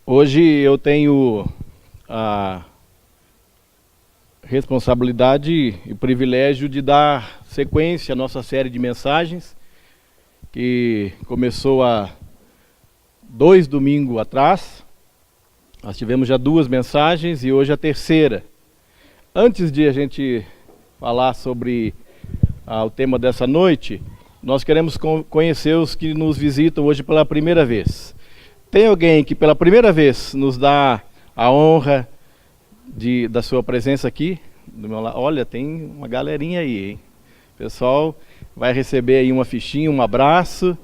Hoje eu tenho a responsabilidade e privilégio de dar sequência à nossa série de mensagens, que começou há 2 domingos atrás. Nós tivemos já 2 mensagens e hoje a terceira. Antes de a gente falar sobre o tema dessa noite, nós queremos conhecer os que nos visitam hoje pela primeira vez. Tem alguém que pela primeira vez nos dá a honra da sua presença aqui? Do meu lado? Olha, tem uma galerinha aí, hein? O pessoal vai receber aí uma fichinha, um abraço.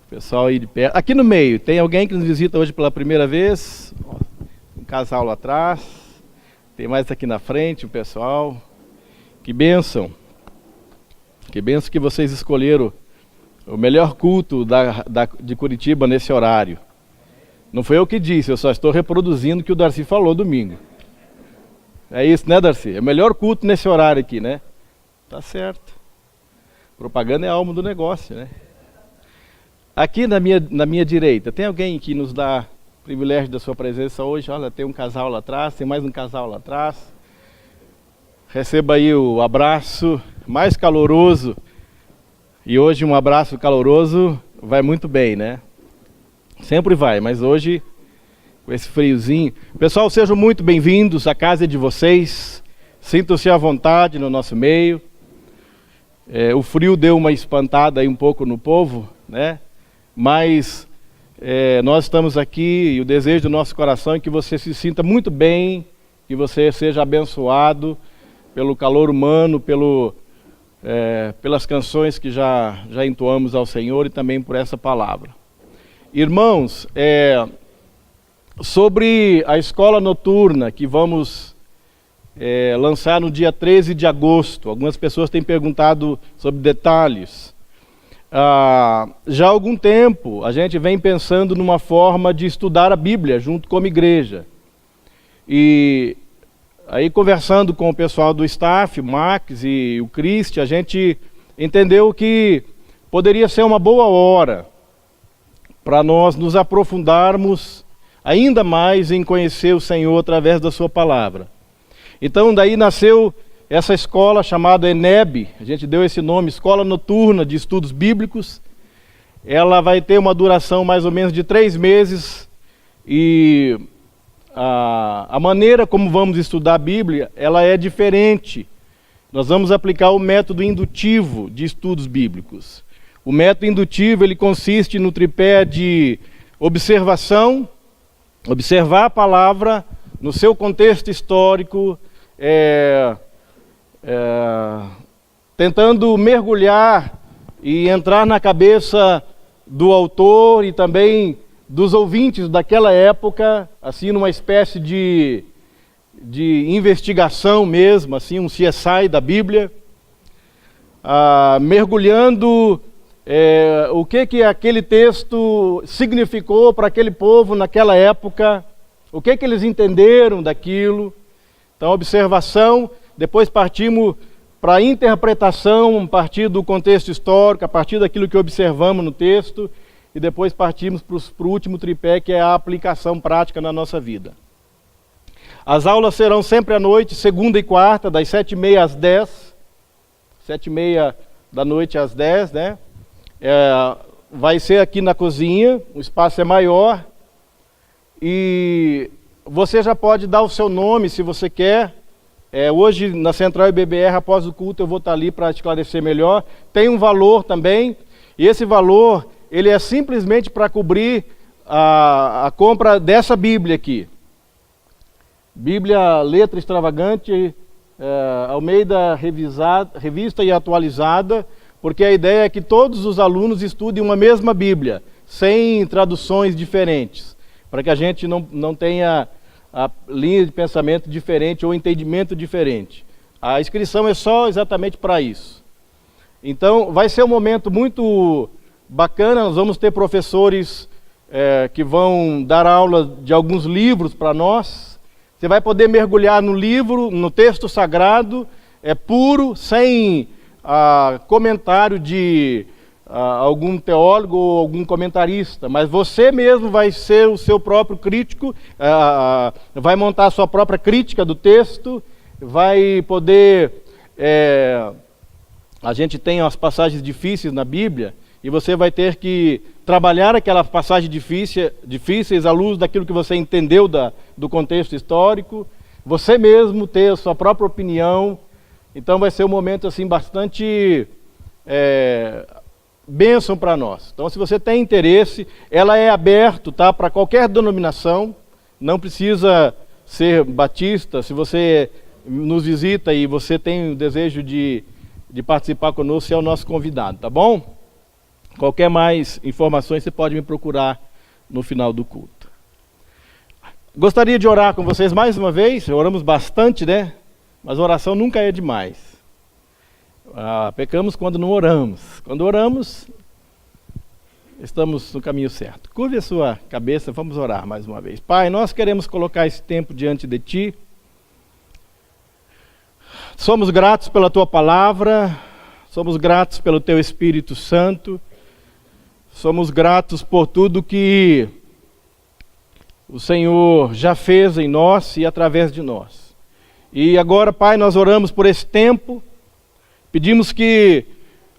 O pessoal aí de perto. Aqui no meio, tem alguém que nos visita hoje pela primeira vez? Um casal lá atrás. Tem mais aqui na frente, o pessoal. Que bênção. Que bênção que vocês escolheram o melhor culto de Curitiba nesse horário. Não foi eu que disse, eu só estou reproduzindo o que o Darcy falou domingo. É isso, né, Darcy? É o melhor culto nesse horário aqui, né? Tá certo. Propaganda é a alma do negócio, né? Aqui na minha direita, tem alguém que nos dá o privilégio da sua presença hoje? Olha, tem um casal lá atrás, tem mais um casal lá atrás. Receba aí o abraço mais caloroso. E hoje um abraço caloroso vai muito bem, né? Sempre vai, mas hoje, com esse friozinho... Pessoal, sejam muito bem-vindos, a casa é de vocês. Sintam-se à vontade no nosso meio. O frio deu uma espantada aí um pouco no povo, né? Mas nós estamos aqui e o desejo do nosso coração é que você se sinta muito bem, que você seja abençoado pelo calor humano, pelas canções que já entoamos ao Senhor e também por essa palavra. Irmãos, sobre a escola noturna que vamos lançar no dia 13 de agosto, algumas pessoas têm perguntado sobre detalhes. Já há algum tempo a gente vem pensando numa forma de estudar a Bíblia junto como igreja. E aí, conversando com o pessoal do staff, o Max e o Cristi, a gente entendeu que poderia ser uma boa hora para nós nos aprofundarmos ainda mais em conhecer o Senhor através da sua palavra. Então, daí nasceu essa escola chamada ENEB, a gente deu esse nome, Escola Noturna de Estudos Bíblicos. Ela vai ter uma duração mais ou menos de 3 meses e... A maneira como vamos estudar a Bíblia, ela é diferente. Nós vamos aplicar o método indutivo de estudos bíblicos. O método indutivo, ele consiste no tripé de observação, observar a palavra no seu contexto histórico, tentando mergulhar e entrar na cabeça do autor e também dos ouvintes daquela época, assim, numa espécie de investigação mesmo, assim, um CSI da Bíblia, mergulhando o que aquele texto significou para aquele povo naquela época, o que eles entenderam daquilo. Então, observação, depois partimos para a interpretação, a partir do contexto histórico, a partir daquilo que observamos no texto, e depois partimos para o último tripé, que é a aplicação prática na nossa vida. As aulas serão sempre à noite, segunda e quarta, das 7h30 às 10. 7h30 da noite às 10, né? Vai ser aqui na cozinha, o espaço é maior. E você já pode dar o seu nome, se você quer. Hoje, na Central IBBR, após o culto, eu vou estar ali para esclarecer melhor. Tem um valor também, e esse valor... ele é simplesmente para cobrir a compra dessa Bíblia aqui. Bíblia Letra Extravagante, Almeida revista e atualizada, porque a ideia é que todos os alunos estudem uma mesma Bíblia, sem traduções diferentes, para que a gente não tenha a linha de pensamento diferente ou entendimento diferente. A inscrição é só exatamente para isso. Então, vai ser um momento muito bacana. Nós vamos ter professores que vão dar aula de alguns livros para nós. Você vai poder mergulhar no livro, no texto sagrado, puro, sem comentário de algum teólogo ou algum comentarista, mas você mesmo vai ser o seu próprio crítico, vai montar a sua própria crítica do texto, vai poder... a gente tem as passagens difíceis na Bíblia, e você vai ter que trabalhar aquelas passagens difíceis à luz daquilo que você entendeu do contexto histórico, você mesmo ter a sua própria opinião. Então vai ser um momento assim bastante bênção para nós. Então, se você tem interesse, ela é aberta, tá, para qualquer denominação, não precisa ser batista. Se você nos visita e você tem o desejo de participar conosco, você é o nosso convidado, tá bom? Qualquer mais informações você pode me procurar no final do culto. Gostaria de orar com vocês mais uma vez. Oramos bastante, né? Mas oração nunca é demais. Pecamos quando não oramos. Quando oramos, estamos no caminho certo. Curve a sua cabeça, vamos orar mais uma vez. Pai, nós queremos colocar esse tempo diante de Ti. Somos gratos pela Tua palavra, somos gratos pelo Teu Espírito Santo, somos gratos por tudo que o Senhor já fez em nós e através de nós. E agora, Pai, nós oramos por esse tempo, pedimos que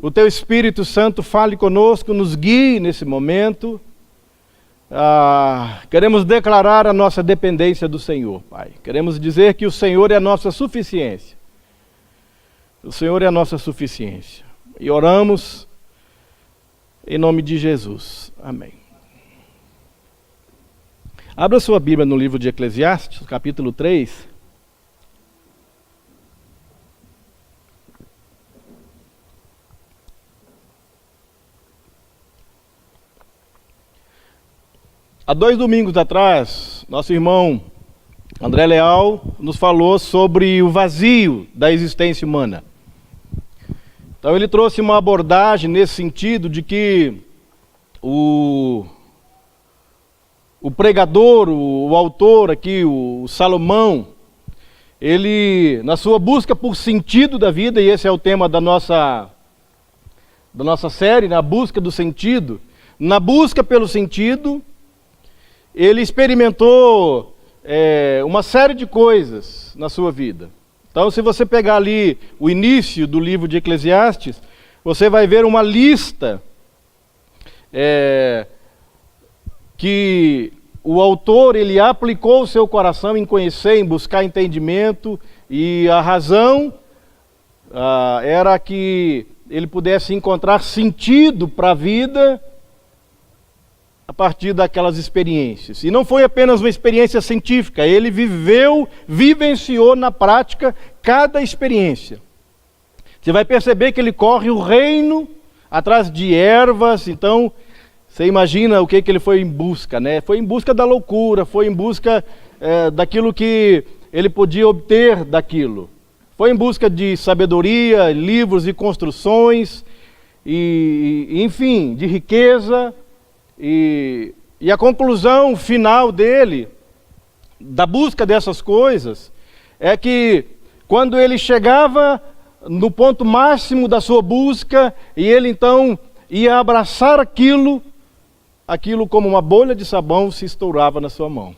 o Teu Espírito Santo fale conosco, nos guie nesse momento. Queremos declarar a nossa dependência do Senhor, Pai. Queremos dizer que o Senhor é a nossa suficiência. O Senhor é a nossa suficiência. E oramos em nome de Jesus. Amém. Abra sua Bíblia no livro de Eclesiastes, capítulo 3. Há 2 domingos atrás, nosso irmão André Leal nos falou sobre o vazio da existência humana. Então ele trouxe uma abordagem nesse sentido de que o pregador, o autor aqui, o Salomão, ele, na sua busca por sentido da vida, e esse é o tema da nossa série, na busca do sentido, na busca pelo sentido, ele experimentou uma série de coisas na sua vida. Então, se você pegar ali o início do livro de Eclesiastes, você vai ver uma lista que o autor ele aplicou o seu coração em conhecer, em buscar entendimento, e a razão era que ele pudesse encontrar sentido para a vida a partir daquelas experiências. E não foi apenas uma experiência científica, ele vivenciou na prática cada experiência. Você vai perceber que ele corre o reino atrás de ervas. Então, você imagina o que ele foi em busca, né? Foi em busca da loucura, foi em busca daquilo que ele podia obter daquilo. Foi em busca de sabedoria, livros e construções, enfim, de riqueza. E a conclusão final dele, da busca dessas coisas, é que quando ele chegava no ponto máximo da sua busca, e ele então ia abraçar aquilo como uma bolha de sabão se estourava na sua mão.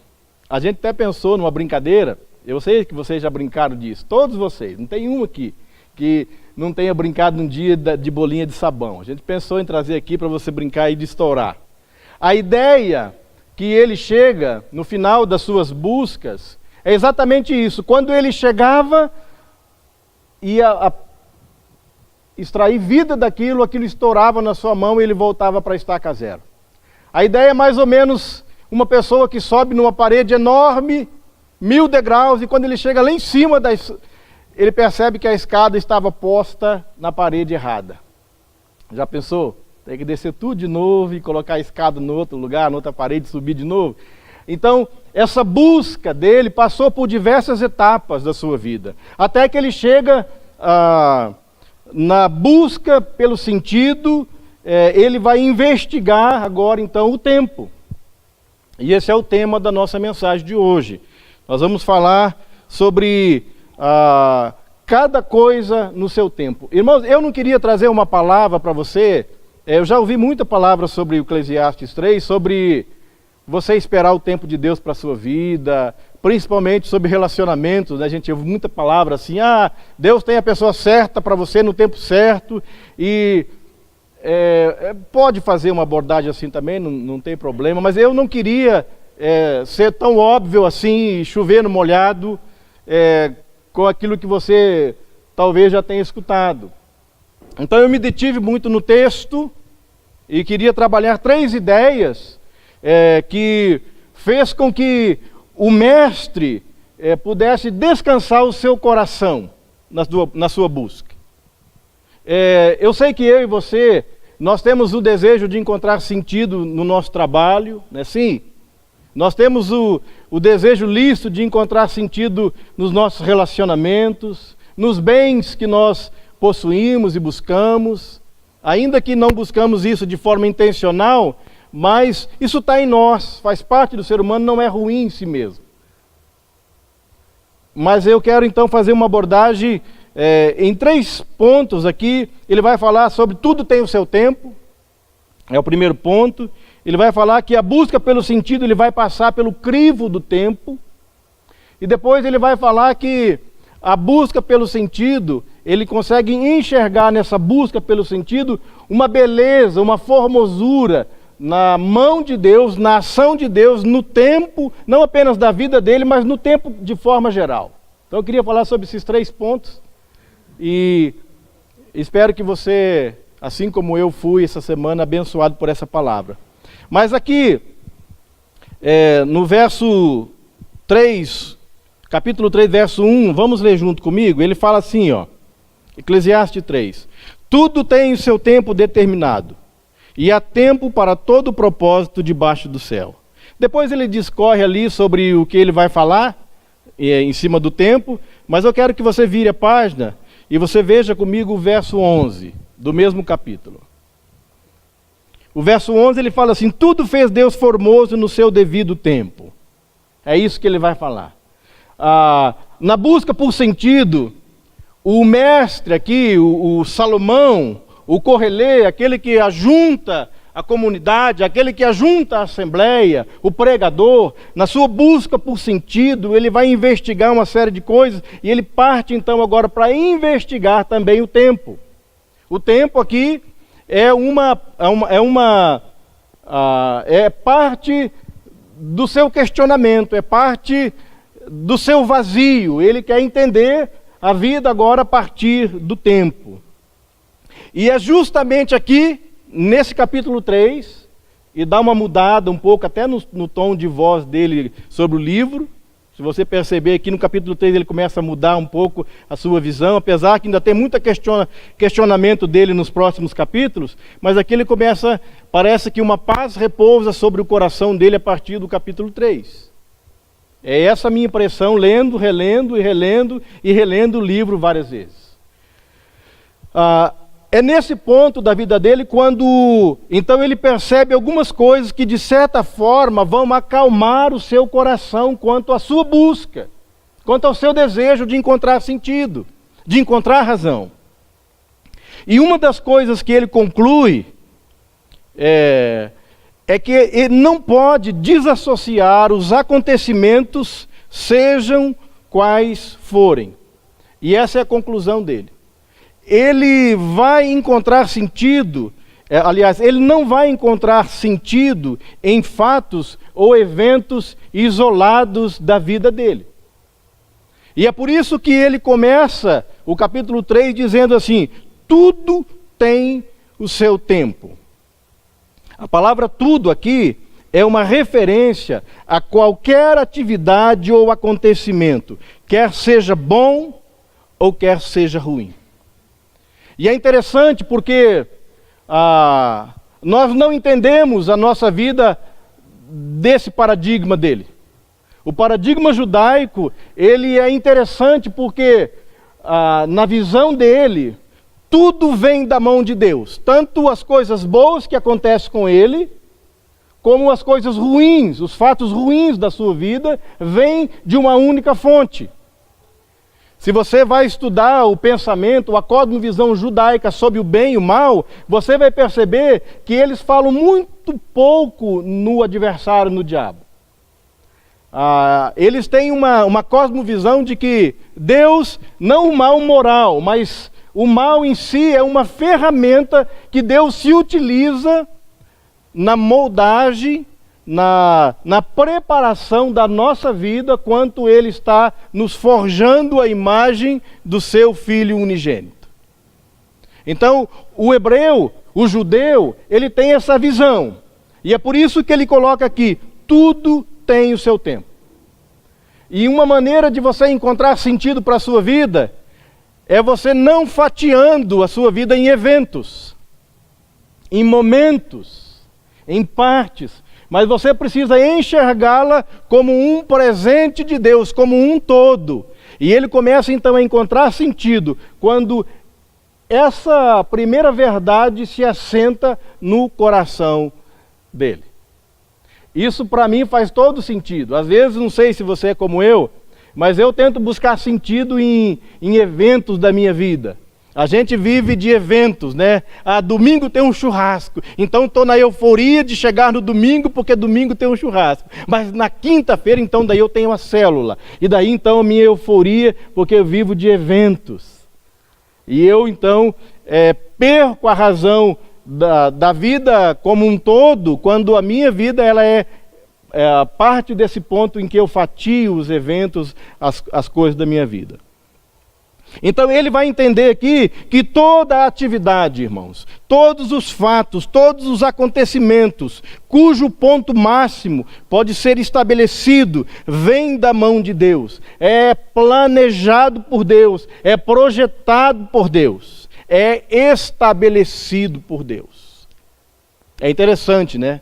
A gente até pensou numa brincadeira, eu sei que vocês já brincaram disso, todos vocês, não tem um aqui que não tenha brincado um dia de bolinha de sabão. A gente pensou em trazer aqui para você brincar e de estourar. A ideia que ele chega no final das suas buscas é exatamente isso. Quando ele chegava, ia extrair vida daquilo, aquilo estourava na sua mão e ele voltava para a estaca zero. A ideia é mais ou menos uma pessoa que sobe numa parede enorme, 1000 degraus, e quando ele chega lá em cima, ele percebe que a escada estava posta na parede errada. Já pensou? Tem que descer tudo de novo e colocar a escada no outro lugar, na outra parede, subir de novo. Então, essa busca dele passou por diversas etapas da sua vida, até que ele chega na busca pelo sentido, ele vai investigar agora então o tempo. E esse é o tema da nossa mensagem de hoje. Nós vamos falar sobre cada coisa no seu tempo. Irmãos, eu não queria trazer uma palavra para você Eu já ouvi muita palavra sobre o Eclesiastes 3, sobre você esperar o tempo de Deus para a sua vida, principalmente sobre relacionamentos, né? A gente ouve muita palavra assim, Deus tem a pessoa certa para você no tempo certo, e pode fazer uma abordagem assim também, não tem problema, mas eu não queria ser tão óbvio assim, chover no molhado, com aquilo que você talvez já tenha escutado. Então eu me detive muito no texto e queria trabalhar 3 ideias que fez com que o mestre pudesse descansar o seu coração na sua busca. Eu sei que eu e você, nós temos o desejo de encontrar sentido no nosso trabalho, né? Sim. Nós temos o desejo lícito de encontrar sentido nos nossos relacionamentos, nos bens que nós possuímos e buscamos, ainda que não buscamos isso de forma intencional, mas isso está em nós, faz parte do ser humano, não é ruim em si mesmo. Mas eu quero então fazer uma abordagem em 3 pontos aqui. Ele vai falar sobre tudo tem o seu tempo, é o primeiro ponto. Ele vai falar que a busca pelo sentido, ele vai passar pelo crivo do tempo. E depois ele vai falar que a busca pelo sentido, ele consegue enxergar nessa busca pelo sentido uma beleza, uma formosura na mão de Deus, na ação de Deus, no tempo, não apenas da vida dele, mas no tempo de forma geral. Então eu queria falar sobre esses 3 pontos e espero que você, assim como eu fui essa semana, abençoado por essa palavra. Mas aqui, no verso 3, capítulo 3, verso 1, vamos ler junto comigo? Ele fala assim, Eclesiastes 3. Tudo tem o seu tempo determinado, e há tempo para todo propósito debaixo do céu. Depois ele discorre ali sobre o que ele vai falar, em cima do tempo, mas eu quero que você vire a página e você veja comigo o verso 11, do mesmo capítulo. O verso 11 ele fala assim, tudo fez Deus formoso no seu devido tempo. É isso que ele vai falar. Na busca por sentido, o mestre aqui, o Salomão, o Correlê, aquele que ajunta a comunidade, aquele que ajunta a assembleia, o pregador, na sua busca por sentido, ele vai investigar uma série de coisas e ele parte então agora para investigar também o tempo. O tempo aqui é parte do seu questionamento, é parte do seu vazio. Ele quer entender a vida agora a partir do tempo. E é justamente aqui, nesse capítulo 3, e dá uma mudada um pouco até no tom de voz dele sobre o livro. Se você perceber aqui no capítulo 3 ele começa a mudar um pouco a sua visão, apesar que ainda tem muito questionamento dele nos próximos capítulos, mas aqui ele começa, parece que uma paz repousa sobre o coração dele a partir do capítulo 3. É essa a minha impressão, lendo, relendo e relendo e relendo o livro várias vezes. É nesse ponto da vida dele quando então ele percebe algumas coisas que de certa forma vão acalmar o seu coração quanto à sua busca, quanto ao seu desejo de encontrar sentido, de encontrar razão. E uma das coisas que ele conclui é que ele não pode desassociar os acontecimentos, sejam quais forem. E essa é a conclusão dele. Ele vai encontrar sentido, ele não vai encontrar sentido em fatos ou eventos isolados da vida dele. E é por isso que ele começa o capítulo 3 dizendo assim, tudo tem o seu tempo. A palavra tudo aqui é uma referência a qualquer atividade ou acontecimento, quer seja bom ou quer seja ruim. E é interessante porque nós não entendemos a nossa vida desse paradigma dele. O paradigma judaico, ele é interessante porque na visão dele, tudo vem da mão de Deus. Tanto as coisas boas que acontecem com ele, como as coisas ruins, os fatos ruins da sua vida, vêm de uma única fonte. Se você vai estudar o pensamento, a cosmovisão judaica sobre o bem e o mal, você vai perceber que eles falam muito pouco no adversário, no diabo. Eles têm uma cosmovisão de que Deus, não o mal moral, mas o mal em si é uma ferramenta que Deus se utiliza na moldagem, na preparação da nossa vida, quanto Ele está nos forjando a imagem do seu Filho unigênito. Então, o hebreu, o judeu, ele tem essa visão. E é por isso que ele coloca aqui, tudo tem o seu tempo. E uma maneira de você encontrar sentido para a sua vida é você não fatiando a sua vida em eventos, em momentos, em partes, mas você precisa enxergá-la como um presente de Deus, como um todo. E ele começa então a encontrar sentido quando essa primeira verdade se assenta no coração dele. Isso para mim faz todo sentido. Às vezes, não sei se você é como eu, mas eu tento buscar sentido em eventos da minha vida. A gente vive de eventos, né? Domingo tem um churrasco, então estou na euforia de chegar no domingo, porque domingo tem um churrasco. Mas na quinta-feira, então, daí eu tenho a célula. E daí, então, a minha euforia, porque eu vivo de eventos. E eu, então, perco a razão da vida como um todo, quando a minha vida ela é parte desse ponto em que eu fatio os eventos, as coisas da minha vida. Então ele vai entender aqui que toda a atividade, irmãos, todos os fatos, todos os acontecimentos, cujo ponto máximo pode ser estabelecido, vem da mão de Deus, é planejado por Deus, é projetado por Deus, é estabelecido por Deus. É interessante, né?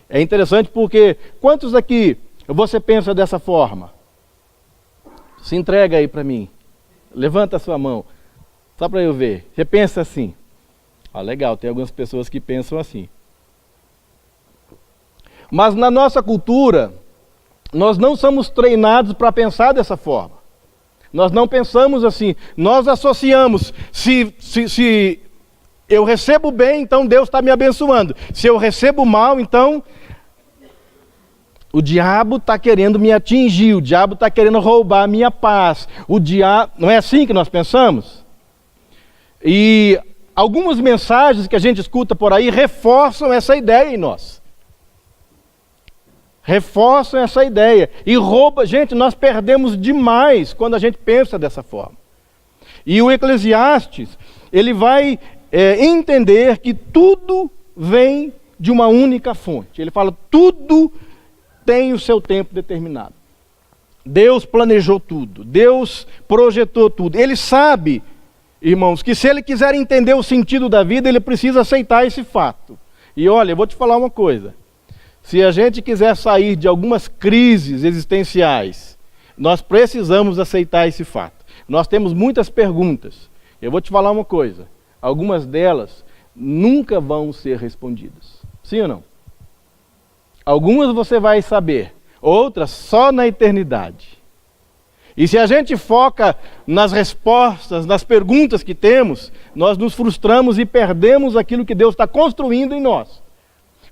É interessante porque quantos aqui você pensa dessa forma? Se entrega aí para mim. Levanta a sua mão, só para eu ver. Você pensa assim. Legal, tem algumas pessoas que pensam assim. Mas na nossa cultura, nós não somos treinados para pensar dessa forma. Nós não pensamos assim. Nós associamos. Se eu recebo bem, então Deus está me abençoando. Se eu recebo mal, então o diabo está querendo me atingir, o diabo está querendo roubar a minha paz. O diabo, não é assim que nós pensamos? E algumas mensagens que a gente escuta por aí reforçam essa ideia em nós. Reforçam essa ideia. E rouba, gente, nós perdemos demais quando a gente pensa dessa forma. E o Eclesiastes, ele vai entender que tudo vem de uma única fonte. Ele fala, tudo tem o seu tempo determinado. Deus planejou tudo, Deus projetou tudo. Ele sabe, irmãos, que se ele quiser entender o sentido da vida, ele precisa aceitar esse fato. E olha, eu vou te falar uma coisa. Se a gente quiser sair de algumas crises existenciais, nós precisamos aceitar esse fato. Nós temos muitas perguntas. Eu vou te falar uma coisa. Algumas delas nunca vão ser respondidas. Sim ou não? Algumas você vai saber, outras só na eternidade. E se a gente foca nas respostas, nas perguntas que temos, nós nos frustramos e perdemos aquilo que Deus está construindo em nós.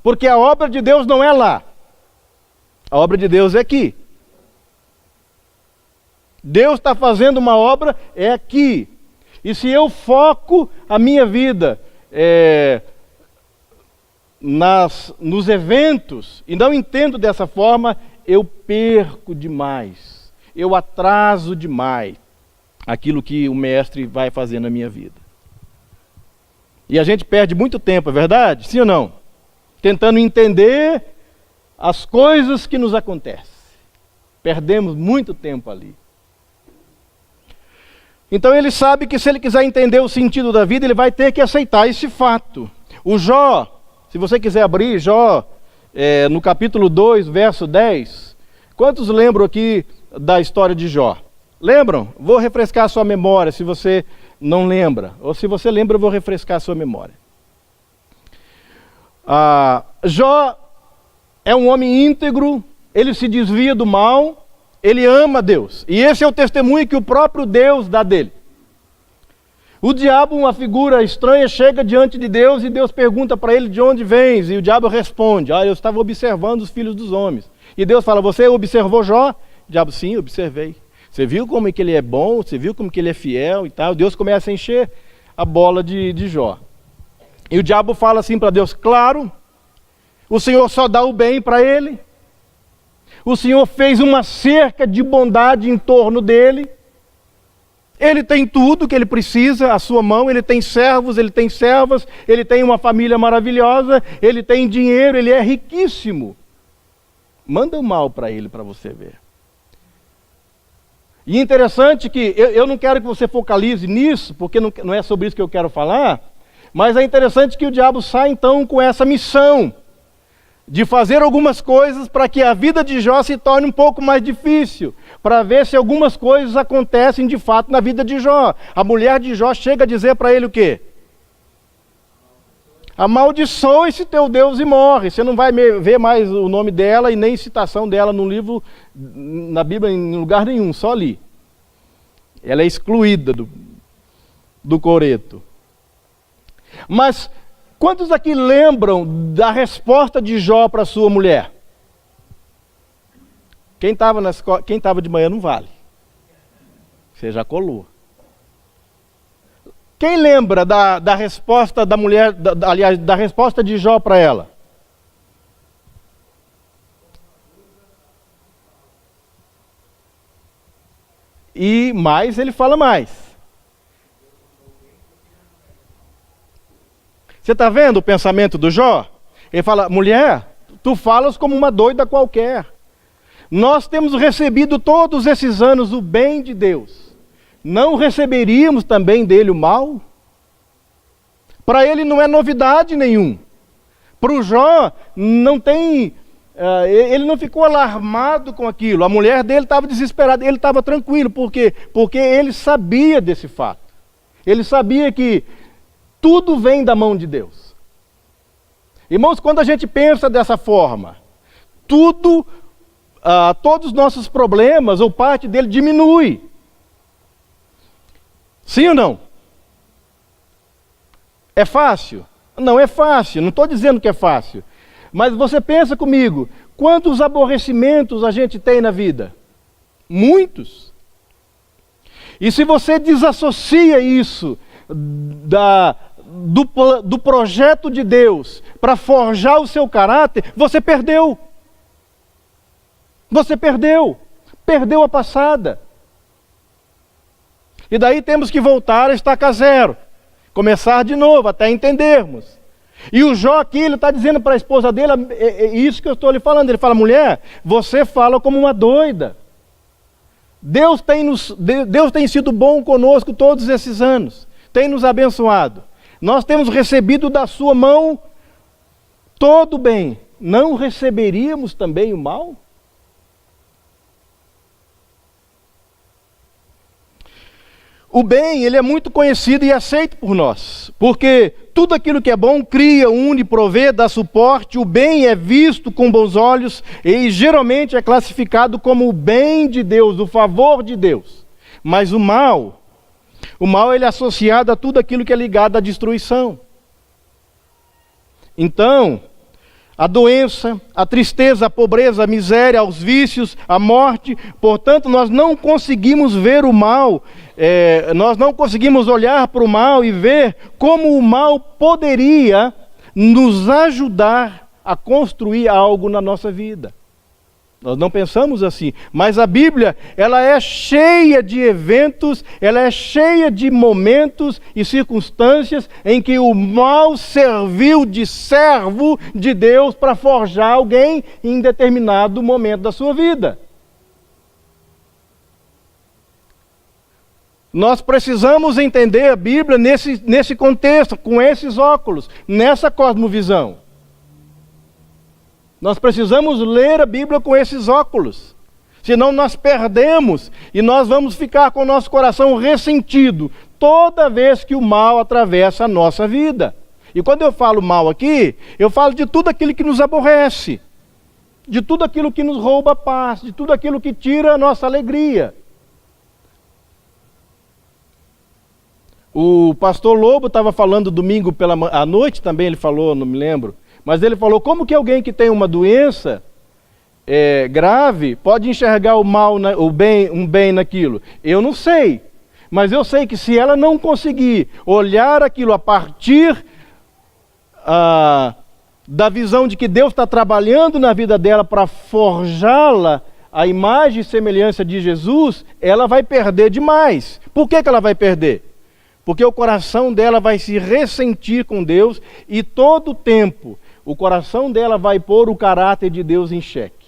Porque a obra de Deus não é lá. A obra de Deus é aqui. Deus está fazendo uma obra, é aqui. E se eu foco a minha vida nos eventos, e não entendo dessa forma, eu perco demais, eu atraso demais aquilo que o mestre vai fazer na minha vida. E a gente perde muito tempo, é verdade? Sim ou não? Tentando entender as coisas que nos acontecem. Perdemos muito tempo ali. Então ele sabe que se ele quiser entender o sentido da vida, ele vai ter que aceitar esse fato. O Jó, se você quiser abrir Jó, no capítulo 2, verso 10, quantos lembram aqui da história de Jó? Lembram? Vou refrescar a sua memória, se você não lembra. Ou se você lembra, eu vou refrescar a sua memória. Jó é um homem íntegro, ele se desvia do mal, ele ama Deus. E esse é o testemunho que o próprio Deus dá dele. O diabo, uma figura estranha, chega diante de Deus e Deus pergunta para ele de onde vens. E o diabo responde, eu estava observando os filhos dos homens. E Deus fala, você observou Jó? O diabo, sim, observei. Você viu como é que ele é bom, você viu como que ele é fiel e tal. Deus começa a encher a bola de Jó. E o diabo fala assim para Deus, claro, o Senhor só dá o bem para ele. O Senhor fez uma cerca de bondade em torno dele. Ele tem tudo que ele precisa, à sua mão, ele tem servos, ele tem servas, ele tem uma família maravilhosa, ele tem dinheiro, ele é riquíssimo. Manda o mal para ele, para você ver. E interessante que, eu não quero que você focalize nisso, porque não é sobre isso que eu quero falar, mas é interessante que o diabo sai então com essa missão de fazer algumas coisas para que a vida de Jó se torne um pouco mais difícil, para ver se algumas coisas acontecem de fato na vida de Jó. A mulher de Jó chega a dizer para ele o quê? Amaldiçoa esse teu Deus e morre. Você não vai ver mais o nome dela e nem citação dela no livro, na Bíblia, em lugar nenhum, só ali. Ela é excluída do coreto. Mas quantos aqui lembram da resposta de Jó para sua mulher? Quem estava de manhã não vale. Você já colou. Quem lembra da resposta da mulher, aliás, da resposta de Jó para ela? E mais, ele fala mais. Você está vendo o pensamento do Jó? Ele fala, mulher, tu falas como uma doida qualquer. Nós temos recebido todos esses anos o bem de Deus. Não receberíamos também dele o mal? Para ele não é novidade nenhum. Para o Jó não tem... ele não ficou alarmado com aquilo. A mulher dele estava desesperada. Ele estava tranquilo. Por quê? Porque ele sabia desse fato. Ele sabia que tudo vem da mão de Deus. Irmãos, quando a gente pensa dessa forma, todos os nossos problemas, ou parte dele, diminui. Sim ou não? É fácil? Não é fácil, não estou dizendo que é fácil. Mas você pensa comigo, quantos aborrecimentos a gente tem na vida? Muitos. E se você desassocia isso do projeto de Deus para forjar o seu caráter, você perdeu. Você perdeu. Perdeu a passada. E daí temos que voltar a estaca zero. Começar de novo, até entendermos. E o Jó aqui, ele está dizendo para a esposa dele, é isso que eu estou lhe falando. Ele fala, mulher, você fala como uma doida. Deus tem sido bom conosco todos esses anos. Tem nos abençoado. Nós temos recebido da sua mão todo o bem. Não receberíamos também o mal? O bem, ele é muito conhecido e aceito por nós, porque tudo aquilo que é bom cria, une, provê, dá suporte. O bem é visto com bons olhos e geralmente é classificado como o bem de Deus, o favor de Deus. Mas o mal ele é associado a tudo aquilo que é ligado à destruição. Então, a doença, a tristeza, a pobreza, a miséria, os vícios, a morte. Portanto, nós não conseguimos ver o mal, nós não conseguimos olhar para o mal e ver como o mal poderia nos ajudar a construir algo na nossa vida. Nós não pensamos assim, mas a Bíblia, ela é cheia de eventos, ela é cheia de momentos e circunstâncias em que o mal serviu de servo de Deus para forjar alguém em determinado momento da sua vida. Nós precisamos entender a Bíblia nesse contexto, com esses óculos, nessa cosmovisão. Nós precisamos ler a Bíblia com esses óculos. Senão nós perdemos e nós vamos ficar com o nosso coração ressentido toda vez que o mal atravessa a nossa vida. E quando eu falo mal aqui, eu falo de tudo aquilo que nos aborrece. de tudo aquilo que nos rouba a paz, de tudo aquilo que tira a nossa alegria. O pastor Lobo estava falando domingo à noite, também ele falou, não me lembro, mas ele falou como que alguém que tem uma doença grave pode enxergar o mal, um bem naquilo. Eu não sei, mas eu sei que se ela não conseguir olhar aquilo a partir da visão de que Deus está trabalhando na vida dela para forjá-la a imagem e semelhança de Jesus, ela vai perder demais. Por que ela vai perder? Porque o coração dela vai se ressentir com Deus e todo o tempo o coração dela vai pôr o caráter de Deus em xeque.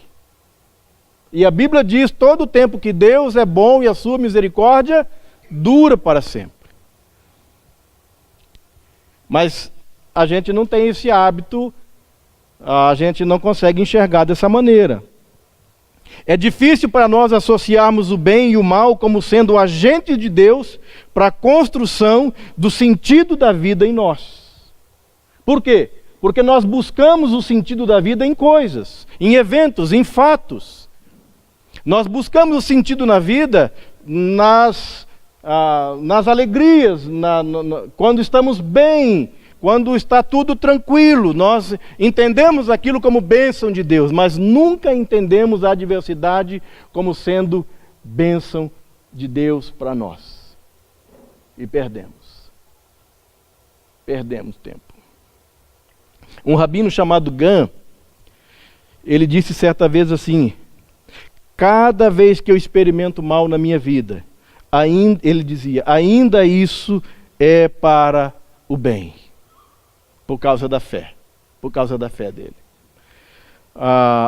E a Bíblia diz todo o tempo que Deus é bom e a sua misericórdia dura para sempre. Mas a gente não tem esse hábito, a gente não consegue enxergar dessa maneira. É difícil para nós associarmos o bem e o mal como sendo agentes de Deus para a construção do sentido da vida em nós. Por quê? Porque nós buscamos o sentido da vida em coisas, em eventos, em fatos. Nós buscamos o sentido na vida nas alegrias, quando estamos bem, quando está tudo tranquilo. Nós entendemos aquilo como bênção de Deus, mas nunca entendemos a adversidade como sendo bênção de Deus para nós. E perdemos. Perdemos tempo. Um rabino chamado Gun, ele disse certa vez assim: cada vez que eu experimento mal na minha vida, ele dizia, ainda isso é para o bem. Por causa da fé. Por causa da fé dele.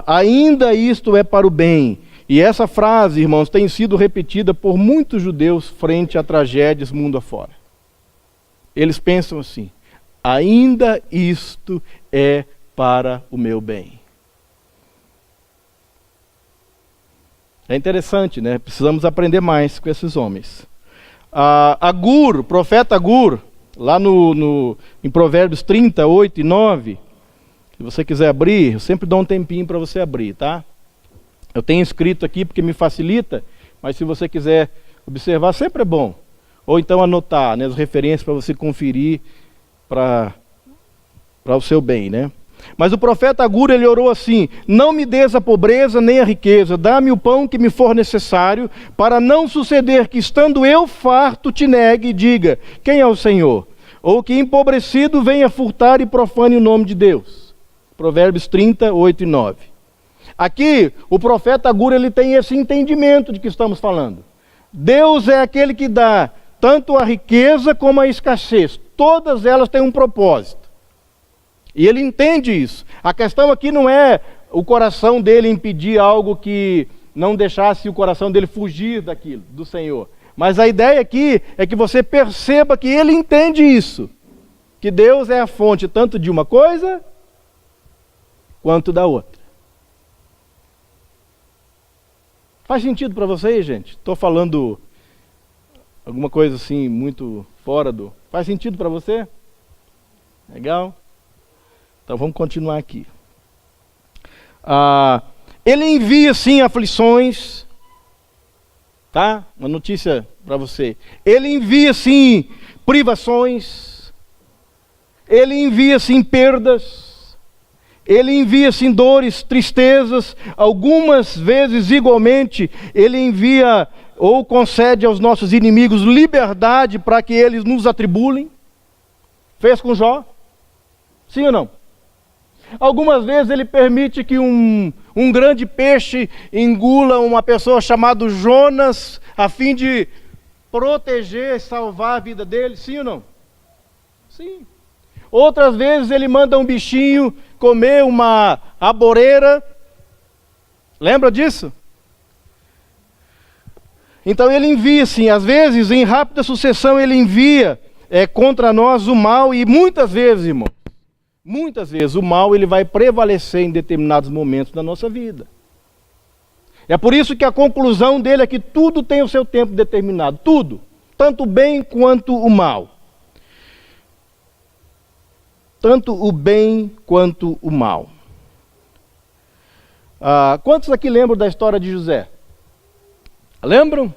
Ainda isto é para o bem. E essa frase, irmãos, tem sido repetida por muitos judeus frente a tragédias mundo afora. Eles pensam assim: ainda isto é para o meu bem. É interessante, né? Precisamos aprender mais com esses homens. Agur, profeta Agur, lá em Provérbios 30, 8 e 9, se você quiser abrir, eu sempre dou um tempinho para você abrir, tá? Eu tenho escrito aqui porque me facilita, mas se você quiser observar, sempre é bom. Ou então anotar, né, as referências para você conferir para o seu bem, né? Mas o profeta Agur, ele orou assim: não me des a pobreza nem a riqueza, dá-me o pão que me for necessário, para não suceder que, estando eu farto, te negue e diga, quem é o Senhor? Ou que empobrecido venha furtar e profane o nome de Deus. Provérbios 30, 8 e 9. Aqui, o profeta Agur, ele tem esse entendimento de que estamos falando. Deus é aquele que dá tanto a riqueza como a escassez. Todas elas têm um propósito. E ele entende isso. A questão aqui não é o coração dele impedir algo que não deixasse o coração dele fugir daquilo, do Senhor. Mas a ideia aqui é que você perceba que ele entende isso. Que Deus é a fonte tanto de uma coisa quanto da outra. Faz sentido para vocês, gente? Estou falando alguma coisa assim muito fora do... Faz sentido para você? Legal? Então vamos continuar aqui. Ele envia sim aflições, tá? Uma notícia para você. Ele envia sim privações. Ele envia sim perdas. Ele envia sim dores, tristezas. Algumas vezes igualmente ele envia ou concede aos nossos inimigos liberdade para que eles nos atribulem. Fez com Jó? Sim ou não? Algumas vezes ele permite que um grande peixe engula uma pessoa chamada Jonas, a fim de proteger e salvar a vida dele. Sim ou não? Sim. Outras vezes ele manda um bichinho comer uma aboreira. Lembra disso? Então ele envia, sim, às vezes em rápida sucessão ele envia contra nós o mal, e muitas vezes, irmão, muitas vezes o mal ele vai prevalecer em determinados momentos da nossa vida. É por isso que a conclusão dele é que tudo tem o seu tempo determinado, tudo, tanto o bem quanto o mal. Tanto o bem quanto o mal. Quantos aqui lembram da história de José? Lembram?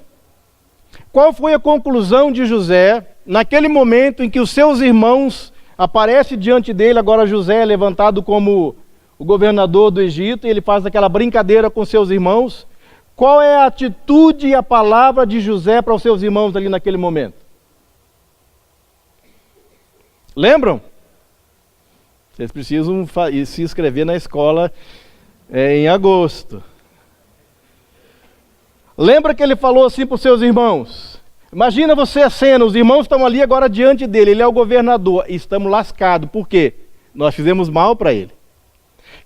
Qual foi a conclusão de José naquele momento em que os seus irmãos aparecem diante dele? Agora José é levantado como o governador do Egito e ele faz aquela brincadeira com seus irmãos. Qual é a atitude e a palavra de José para os seus irmãos ali naquele momento? Lembram? Vocês precisam se inscrever na escola em agosto. Lembra que ele falou assim para os seus irmãos? Imagina você a cena, os irmãos estão ali agora diante dele, ele é o governador, e estamos lascados. Por quê? Nós fizemos mal para ele.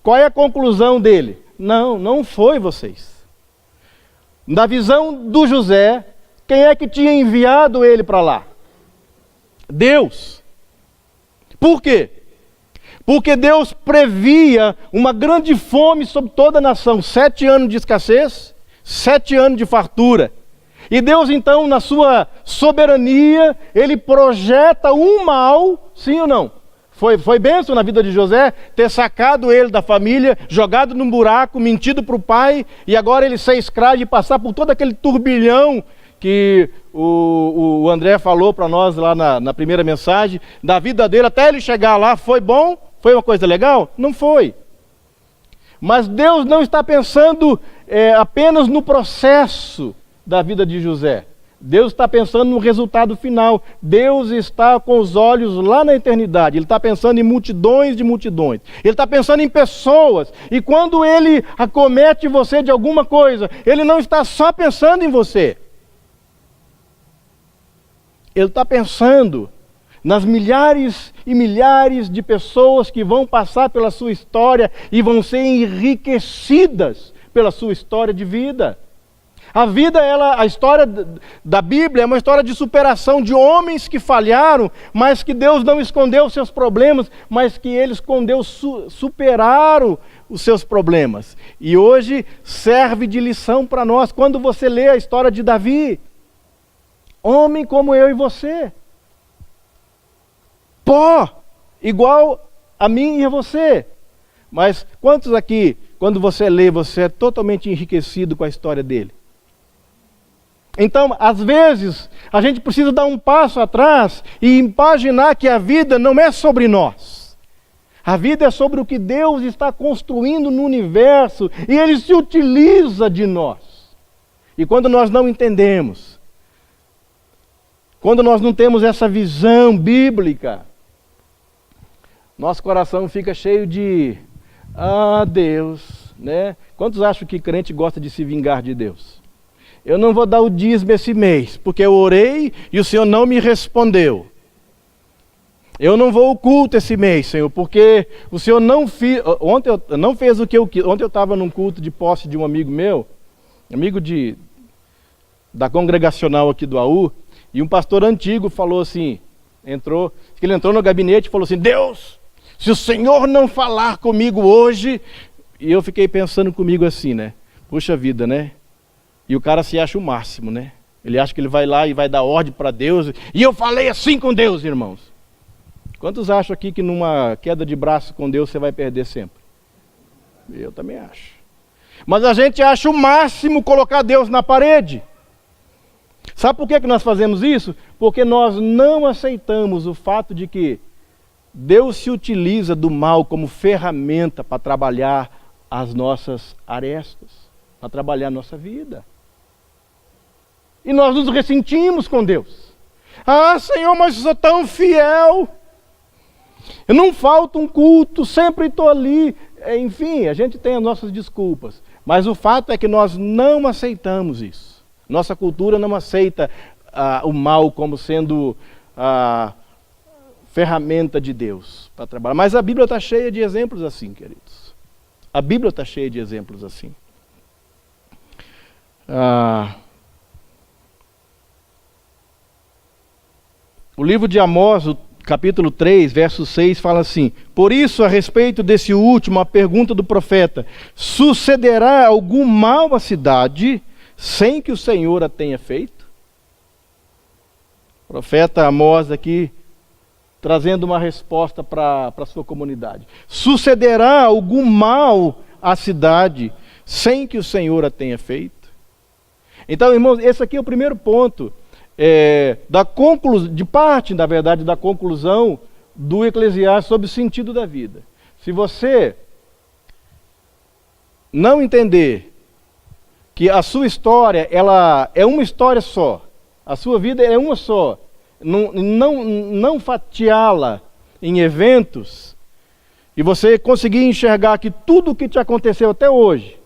Qual é a conclusão dele? Não foi vocês. Na visão do José, quem é que tinha enviado ele para lá? Deus. Por quê? Porque Deus previa uma grande fome sobre toda a nação, 7 anos de escassez, 7 anos de fartura. E Deus então, na sua soberania, ele projeta um mal, sim ou não? Foi bênção na vida de José ter sacado ele da família, jogado num buraco, mentido para o pai, e agora ele ser escravo e passar por todo aquele turbilhão que o André falou para nós lá na primeira mensagem, da vida dele até ele chegar lá. Foi bom? Foi uma coisa legal? Não foi. Mas Deus não está pensando apenas no processo da vida de José. Deus está pensando no resultado final. Deus está com os olhos lá na eternidade. Ele está pensando em multidões de multidões. Ele está pensando em pessoas. E quando Ele acomete você de alguma coisa, Ele não está só pensando em você. Ele está pensando nas milhares e milhares de pessoas que vão passar pela sua história e vão ser enriquecidas pela sua história de vida. A vida, a história da Bíblia é uma história de superação de homens que falharam, mas que Deus não escondeu os seus problemas, mas que Ele escondeu, superaram os seus problemas. E hoje serve de lição para nós. Quando você lê a história de Davi, homem como eu e você, pó, igual a mim e a você. Mas quantos aqui, quando você lê, você é totalmente enriquecido com a história dele? Então, às vezes, a gente precisa dar um passo atrás e imaginar que a vida não é sobre nós. A vida é sobre o que Deus está construindo no universo e Ele se utiliza de nós. E quando nós não entendemos, quando nós não temos essa visão bíblica, nosso coração fica cheio de Deus, né? Quantos acham que crente gosta de se vingar de Deus? Eu não vou dar o dízimo esse mês, porque eu orei e o Senhor não me respondeu. Eu não vou ao culto esse mês, Senhor, porque o Senhor não fez o que eu quis. Ontem eu estava num culto de posse de um amigo meu, amigo da congregacional aqui do AU, e um pastor antigo falou assim, ele entrou no gabinete e falou assim: Deus, se o Senhor não falar comigo hoje... E eu fiquei pensando comigo assim, né? Puxa vida, né? E o cara se acha o máximo, né? Ele acha que ele vai lá e vai dar ordem para Deus. E eu falei assim com Deus, irmãos. Quantos acham aqui que numa queda de braço com Deus você vai perder sempre? Eu também acho. Mas a gente acha o máximo colocar Deus na parede. Sabe por que nós fazemos isso? Porque nós não aceitamos o fato de que Deus se utiliza do mal como ferramenta para trabalhar as nossas arestas, para trabalhar a nossa vida. E nós nos ressentimos com Deus. Senhor, mas eu sou tão fiel. Eu não falto um culto, sempre estou ali. Enfim, a gente tem as nossas desculpas. Mas o fato é que nós não aceitamos isso. Nossa cultura não aceita o mal como sendo a ferramenta de Deus para trabalhar. Mas a Bíblia está cheia de exemplos assim, queridos. A Bíblia está cheia de exemplos assim. O livro de Amós, o capítulo 3, verso 6, fala assim: por isso, a respeito desse último, a pergunta do profeta: sucederá algum mal à cidade sem que o Senhor a tenha feito? O profeta Amós aqui trazendo uma resposta para a sua comunidade. Sucederá algum mal à cidade sem que o Senhor a tenha feito. Então, irmãos, esse aqui é o primeiro ponto, de parte, na verdade, da conclusão do Eclesiastes sobre o sentido da vida. Se você não entender que a sua história, ela é uma história só, a sua vida é uma só, não fatiá-la em eventos, e você conseguir enxergar que tudo o que te aconteceu até hoje,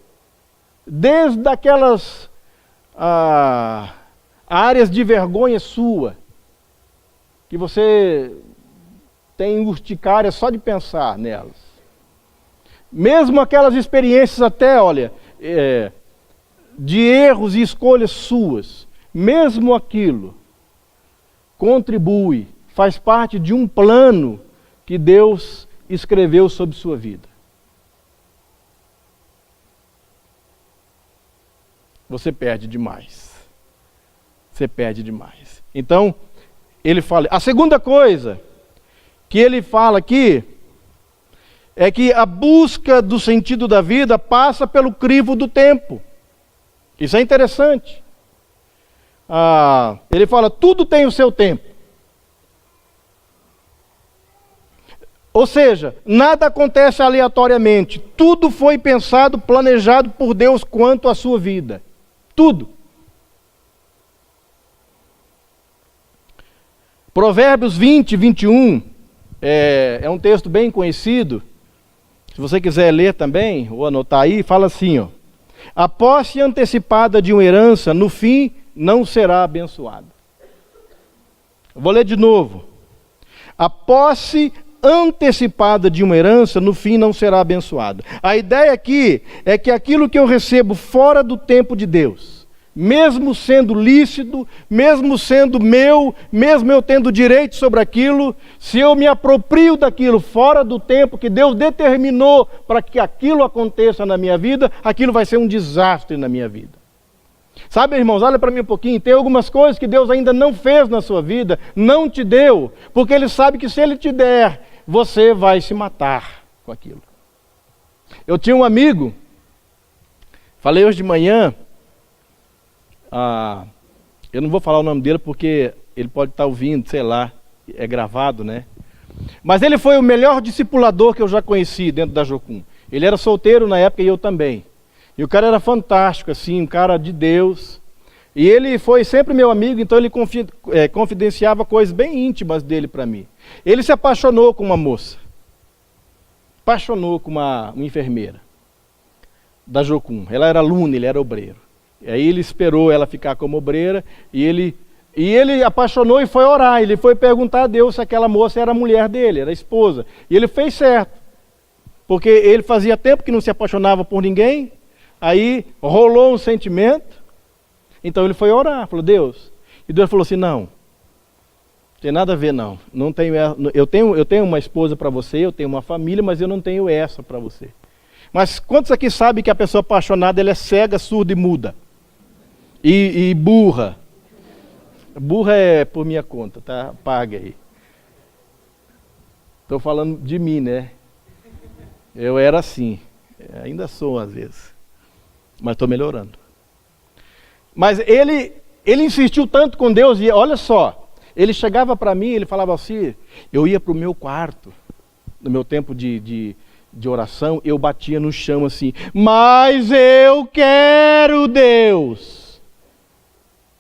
desde aquelas áreas de vergonha sua, que você tem urticária só de pensar nelas, mesmo aquelas experiências até, olha, de erros e escolhas suas, mesmo aquilo contribui, faz parte de um plano que Deus escreveu sobre sua vida. Você perde demais. Você perde demais. Então, ele fala. A segunda coisa que ele fala aqui é que a busca do sentido da vida passa pelo crivo do tempo. Isso é interessante. Ele fala, tudo tem o seu tempo. Ou seja, nada acontece aleatoriamente. Tudo foi pensado, planejado por Deus quanto à sua vida. Tudo. Provérbios 20, 21, é um texto bem conhecido. Se você quiser ler também, ou anotar aí, fala assim, ó. A posse antecipada de uma herança, no fim, não será abençoada. Vou ler de novo. A posse antecipada de uma herança, no fim, não será abençoada. A ideia aqui é que aquilo que eu recebo fora do tempo de Deus, mesmo sendo lícito, mesmo sendo meu, mesmo eu tendo direito sobre aquilo, se eu me aproprio daquilo fora do tempo que Deus determinou para que aquilo aconteça na minha vida, aquilo vai ser um desastre na minha vida. Sabe, irmãos, olha para mim um pouquinho, tem algumas coisas que Deus ainda não fez na sua vida, não te deu, porque Ele sabe que se Ele te der, você vai se matar com aquilo. Eu tinha um amigo, falei hoje de manhã, eu não vou falar o nome dele porque ele pode estar ouvindo, sei lá, é gravado, né? Mas ele foi o melhor discipulador que eu já conheci dentro da Jocum. Ele era solteiro na época e eu também. E o cara era fantástico, assim, um cara de Deus. E ele foi sempre meu amigo, então ele confidenciava coisas bem íntimas dele para mim. Ele se apaixonou com uma moça. Apaixonou com uma enfermeira da Jocum. Ela era aluna, ele era obreiro. E aí ele esperou ela ficar como obreira e ele apaixonou e foi orar. Ele foi perguntar a Deus se aquela moça era a mulher dele, era a esposa. E ele fez certo. Porque ele fazia tempo que não se apaixonava por ninguém. Aí rolou um sentimento. Então ele foi orar, falou, Deus. E Deus falou assim, não tem nada a ver não. Eu tenho uma esposa para você, eu tenho uma família, mas eu não tenho essa para você. Mas quantos aqui sabem que a pessoa apaixonada ela é cega, surda e muda? E burra. Burra é por minha conta, tá? Paga aí. Estou falando de mim, né? Eu era assim. Ainda sou às vezes. Mas estou melhorando. Mas ele insistiu tanto com Deus, e olha só, ele chegava para mim, ele falava assim, eu ia para o meu quarto, no meu tempo de oração, eu batia no chão assim, mas eu quero Deus.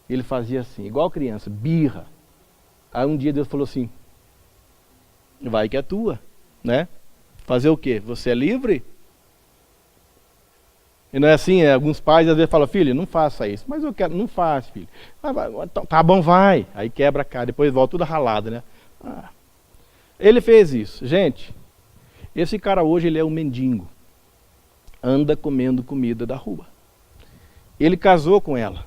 Ele fazia assim, igual criança, birra. Aí um dia Deus falou assim, vai que é tua, né? Fazer o quê? Você é livre? E não é assim, alguns pais às vezes falam, filho, não faça isso. Mas eu quero, não faz, filho. Tá bom, vai. Aí quebra a cara, depois volta tudo ralado, né? Ele fez isso. Gente, esse cara hoje ele é um mendigo. Anda comendo comida da rua. Ele casou com ela.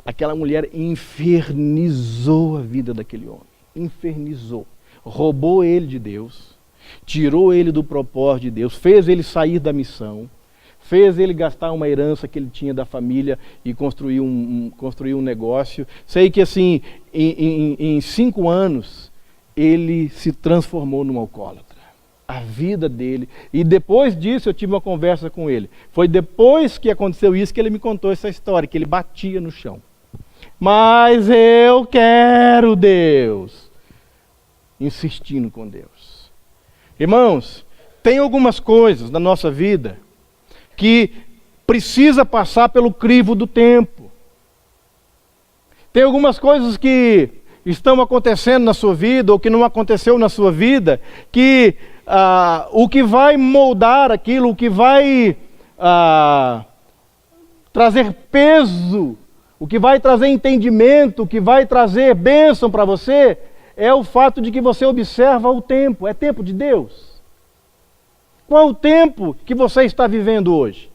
Aquela mulher infernizou a vida daquele homem. Infernizou. Roubou ele de Deus. Tirou ele do propósito de Deus. Fez ele sair da missão. Fez ele gastar uma herança que ele tinha da família e construir um negócio. Sei que assim, em 5 anos, ele se transformou num alcoólatra. a vida dele. E depois disso eu tive uma conversa com ele. Foi depois que aconteceu isso que ele me contou essa história, que ele batia no chão. Mas eu quero Deus. Insistindo com Deus. Irmãos, tem algumas coisas na nossa vida que precisa passar pelo crivo do tempo. Tem algumas coisas que estão acontecendo na sua vida, ou que não aconteceu na sua vida, que o que vai moldar aquilo, o que vai trazer peso, o que vai trazer entendimento, o que vai trazer bênção para você, é o fato de que você observa o tempo. É tempo de Deus. Qual o tempo que você está vivendo hoje?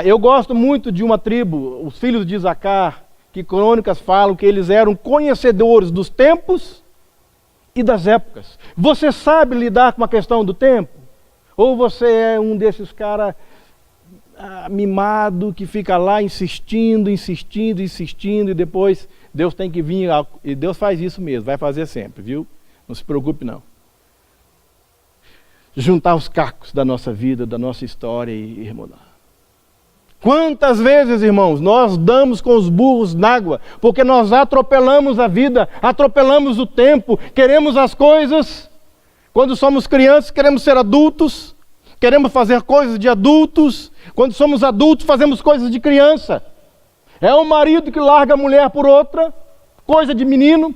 Eu gosto muito de uma tribo, os filhos de Isacar, que crônicas falam que eles eram conhecedores dos tempos e das épocas. Você sabe lidar com a questão do tempo? Ou você é um desses caras mimado que fica lá insistindo, e depois Deus tem que vir, e Deus faz isso mesmo, vai fazer sempre, viu? Não se preocupe não. Juntar os cacos da nossa vida, da nossa história e remodelar. Quantas vezes, irmãos, nós damos com os burros na água, porque nós atropelamos a vida, atropelamos o tempo, queremos as coisas. Quando somos crianças, queremos ser adultos, queremos fazer coisas de adultos. Quando somos adultos, fazemos coisas de criança. É o marido que larga a mulher por outra, coisa de menino.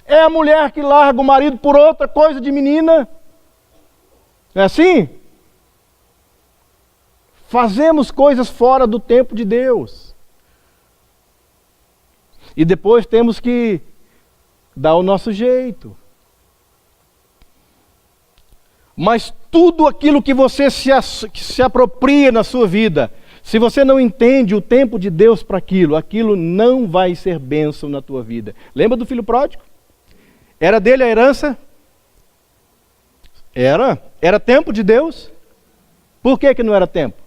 É a mulher que larga o marido por outra, coisa de menina. Não é assim? Fazemos coisas fora do tempo de Deus. E depois temos que dar o nosso jeito. Mas tudo aquilo que você se apropria na sua vida, se você não entende o tempo de Deus para aquilo, aquilo não vai ser bênção na tua vida. Lembra do filho pródigo? Era dele a herança? Era tempo de Deus? Por que não era tempo?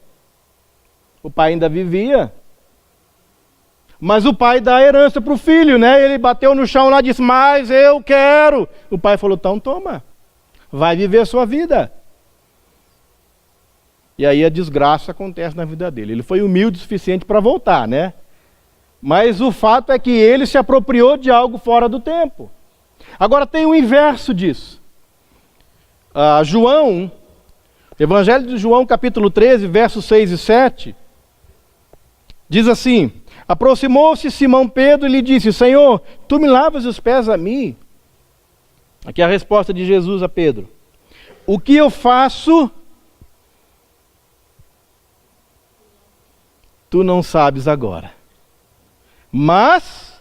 O pai ainda vivia. Mas o pai dá a herança para o filho, né? Ele bateu no chão lá e disse, mas eu quero. O pai falou, então toma. Vai viver a sua vida. E aí a desgraça acontece na vida dele. Ele foi humilde o suficiente para voltar, né? Mas o fato é que ele se apropriou de algo fora do tempo. Agora tem o inverso disso. Evangelho de João, capítulo 13, versos 6 e 7, diz assim, aproximou-se Simão Pedro e lhe disse, Senhor, tu me lavas os pés a mim? Aqui é a resposta de Jesus a Pedro. O que eu faço, tu não sabes agora, mas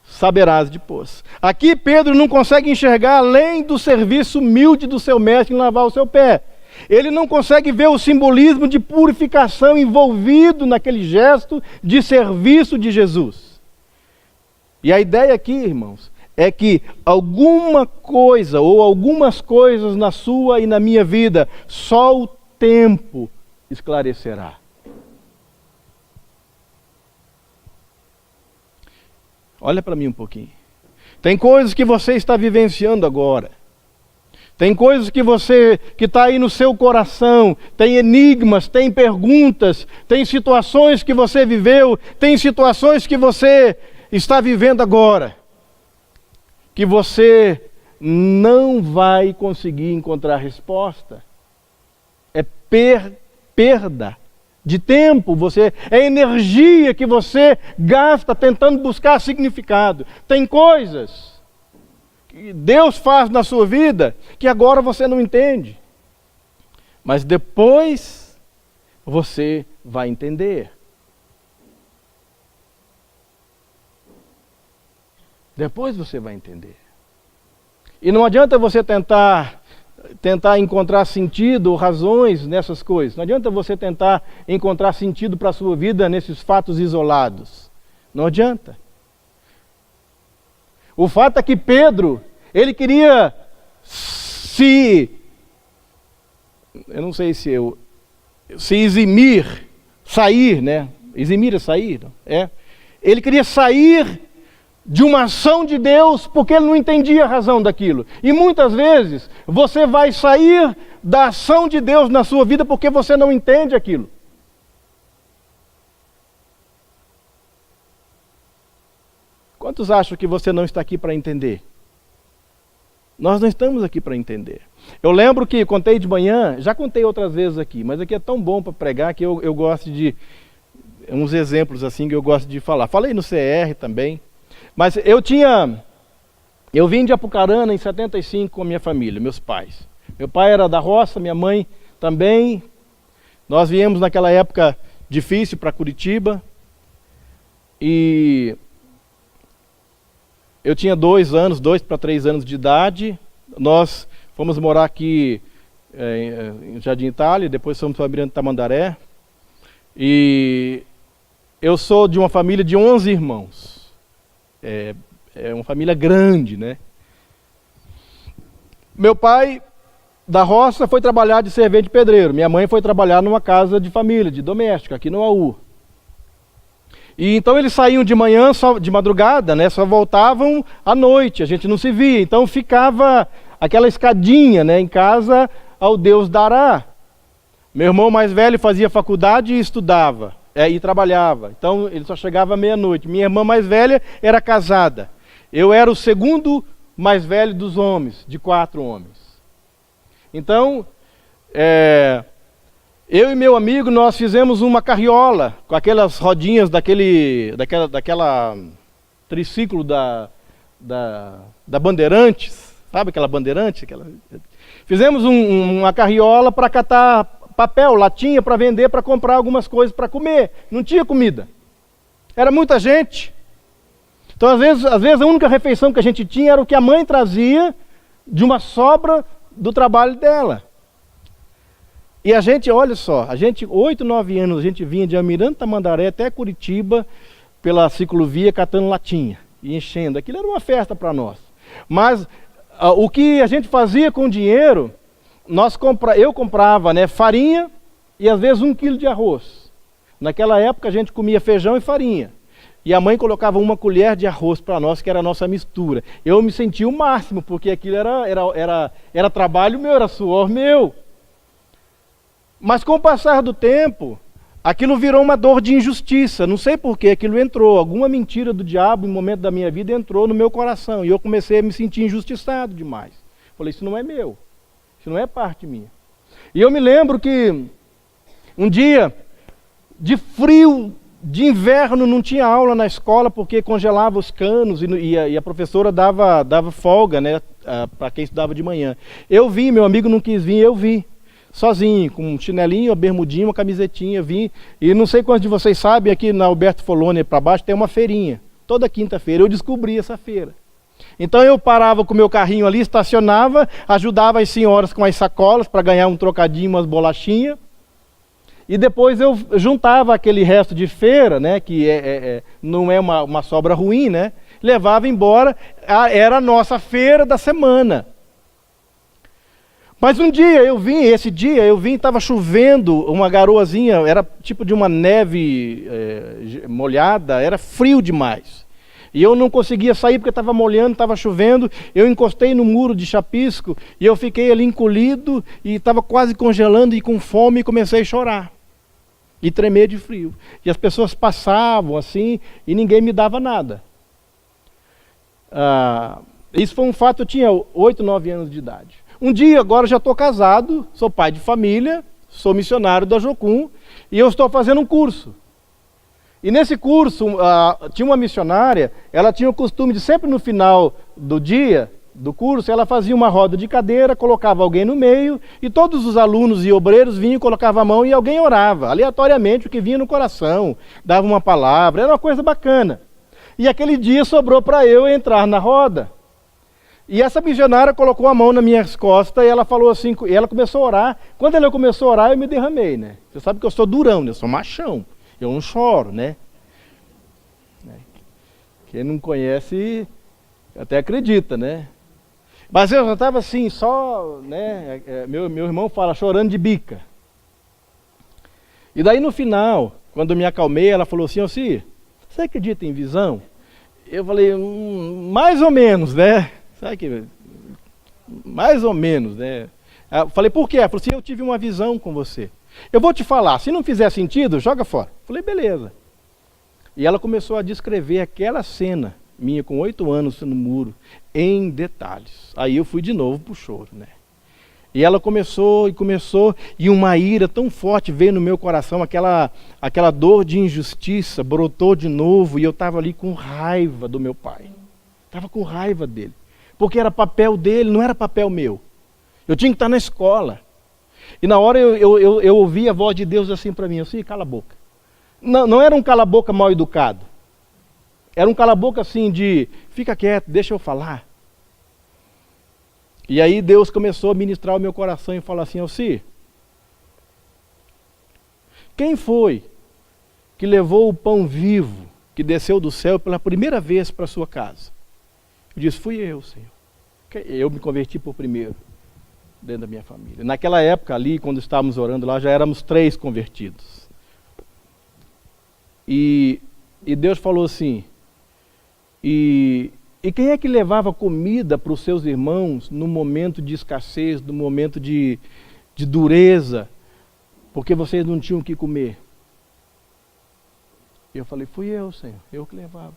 saberás depois. Aqui Pedro não consegue enxergar além do serviço humilde do seu mestre em lavar o seu pé. Ele não consegue ver o simbolismo de purificação envolvido naquele gesto de serviço de Jesus. E a ideia aqui, irmãos, é que alguma coisa ou algumas coisas na sua e na minha vida, só o tempo esclarecerá. Olha para mim um pouquinho. Tem coisas que você está vivenciando agora. Tem coisas que está aí no seu coração. Tem enigmas, tem perguntas, tem situações que você viveu, tem situações que você está vivendo agora, que você não vai conseguir encontrar resposta. É perda de tempo, é energia que você gasta tentando buscar significado. Tem coisas que Deus faz na sua vida que agora você não entende. Mas depois você vai entender. Depois você vai entender. E não adianta você tentar encontrar sentido ou razões nessas coisas. Não adianta você tentar encontrar sentido para a sua vida nesses fatos isolados. Não adianta. O fato é que Pedro, ele queria eu não sei se eximir, sair, né? Eximir é sair, não? É. Ele queria sair de uma ação de Deus, porque ele não entendia a razão daquilo. E muitas vezes você vai sair da ação de Deus na sua vida porque você não entende aquilo. Quantos acham que você não está aqui para entender? Nós não estamos aqui para entender. Eu lembro que contei de manhã, já contei outras vezes aqui, mas aqui é tão bom para pregar que eu gosto de uns exemplos assim que eu gosto de falar. Falei no CR também. Mas eu vim de Apucarana em 75 com a minha família, meus pais. Meu pai era da roça, minha mãe também. Nós viemos naquela época difícil para Curitiba. E eu tinha 2 para 3 anos de idade. Nós fomos morar aqui em Jardim Itália, depois fomos para Miranda Tamandaré. E eu sou de uma família de 11 irmãos. É uma família grande, né? Meu pai, da roça, foi trabalhar de servente de pedreiro. Minha mãe foi trabalhar numa casa de família, de doméstica, aqui no AU. E então eles saíam de manhã, só de madrugada, né? Só voltavam à noite, a gente não se via. Então ficava aquela escadinha, né? Em casa, ao Deus dará. Meu irmão mais velho fazia faculdade e estudava. E trabalhava, então ele só chegava à meia-noite. Minha irmã mais velha era casada. Eu era o segundo mais velho dos homens, de 4 homens. Então, eu e meu amigo, nós fizemos uma carriola, com aquelas rodinhas daquela triciclo da Bandeirantes, sabe aquela Bandeirante? Fizemos uma carriola para catar papel, latinha para vender, para comprar algumas coisas para comer. Não tinha comida. Era muita gente. Então, às vezes a única refeição que a gente tinha era o que a mãe trazia de uma sobra do trabalho dela. E a gente, olha só, 8, 9 anos, a gente vinha de Almirante Tamandaré até Curitiba, pela ciclovia, catando latinha e enchendo. Aquilo era uma festa para nós. Mas o que a gente fazia com o dinheiro, eu comprava, né, farinha e às vezes 1 quilo de arroz. Naquela época a gente comia feijão e farinha. E a mãe colocava 1 colher de arroz para nós, que era a nossa mistura. Eu me sentia o máximo, porque aquilo era trabalho meu, era suor meu. Mas com o passar do tempo, aquilo virou uma dor de injustiça. Não sei por que aquilo entrou. Alguma mentira do diabo, em um momento da minha vida, entrou no meu coração. E eu comecei a me sentir injustiçado demais. Falei, isso não é meu. Isso não é parte minha. E eu me lembro que um dia, de frio, de inverno, não tinha aula na escola porque congelava os canos e a professora dava folga, né, para quem estudava de manhã. Eu vim, meu amigo não quis vir, eu vim. Sozinho, com um chinelinho, uma bermudinha, uma camisetinha, vim. E não sei quantos de vocês sabem, aqui na Alberto Folônia para baixo tem uma feirinha. Toda quinta-feira eu descobri essa feira. Então eu parava com o meu carrinho ali, estacionava, ajudava as senhoras com as sacolas para ganhar um trocadinho, umas bolachinhas. E depois eu juntava aquele resto de feira, né, que não é uma sobra ruim, né, levava embora, era a nossa feira da semana. Mas esse dia eu vim, estava chovendo, uma garoazinha, era tipo de uma neve molhada, era frio demais. E eu não conseguia sair porque estava molhando, estava chovendo. Eu encostei no muro de chapisco e eu fiquei ali encolhido e estava quase congelando e com fome e comecei a chorar. E tremer de frio. E as pessoas passavam assim e ninguém me dava nada. Isso foi um fato, eu tinha 8, 9 anos de idade. Um dia, agora já estou casado, sou pai de família, sou missionário da Jocum e eu estou fazendo um curso. E nesse curso, tinha uma missionária, ela tinha o costume de sempre no final do dia, do curso, ela fazia uma roda de cadeira, colocava alguém no meio, e todos os alunos e obreiros vinham, colocavam a mão e alguém orava, aleatoriamente o que vinha no coração, dava uma palavra, era uma coisa bacana. E aquele dia sobrou para eu entrar na roda. E essa missionária colocou a mão nas minhas costas e ela falou assim, e ela começou a orar. Quando ela começou a orar, eu me derramei, né? Você sabe que eu sou durão, né? Eu sou machão. Eu não choro, né? Quem não conhece até acredita, né? Mas eu já estava assim, só, né? Meu irmão fala, chorando de bica. E daí no final, quando eu me acalmei, ela falou assim, você acredita em visão? Eu falei, mais ou menos, né? Sabe que... Mais ou menos, né? Eu falei, por quê? Ela falou assim, eu tive uma visão com você. Eu vou te falar, se não fizer sentido, joga fora. Eu falei, beleza. E ela começou a descrever aquela cena minha com 8 anos no muro, em detalhes. Aí eu fui de novo pro choro, né? E ela começou, e uma ira tão forte veio no meu coração, aquela dor de injustiça brotou de novo, e eu estava ali com raiva do meu pai. Estava com raiva dele. Porque era papel dele, não era papel meu. Eu tinha que estar na escola. E na hora eu ouvi a voz de Deus assim para mim, assim, cala a boca. Não era um cala a boca mal educado. Era um cala a boca assim de, fica quieto, deixa eu falar. E aí Deus começou a ministrar o meu coração e falar assim, Alci, quem foi que levou o pão vivo que desceu do céu pela primeira vez para a sua casa? Eu disse, fui eu, Senhor. Eu me converti por primeiro, dentro da minha família. Naquela época ali, quando estávamos orando lá, já éramos 3 convertidos. E Deus falou assim, e quem é que levava comida para os seus irmãos no momento de escassez, no momento de dureza, porque vocês não tinham o que comer? Eu falei, fui eu, Senhor, eu que levava.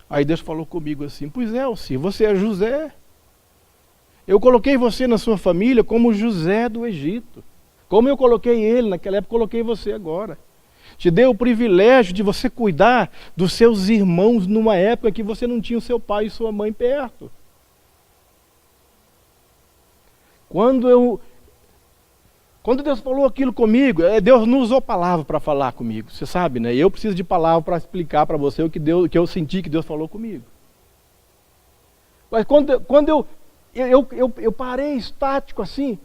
Aí Deus falou comigo assim, pois é, Alci, você é José. Eu coloquei você na sua família como José do Egito. Como eu coloquei ele naquela época, coloquei você agora. Te dei o privilégio de você cuidar dos seus irmãos numa época que você não tinha o seu pai e sua mãe perto. Quando Deus falou aquilo comigo, Deus não usou palavra para falar comigo, você sabe, né? Eu preciso de palavra para explicar para você o que eu senti que Deus falou comigo. Mas quando eu parei estático assim,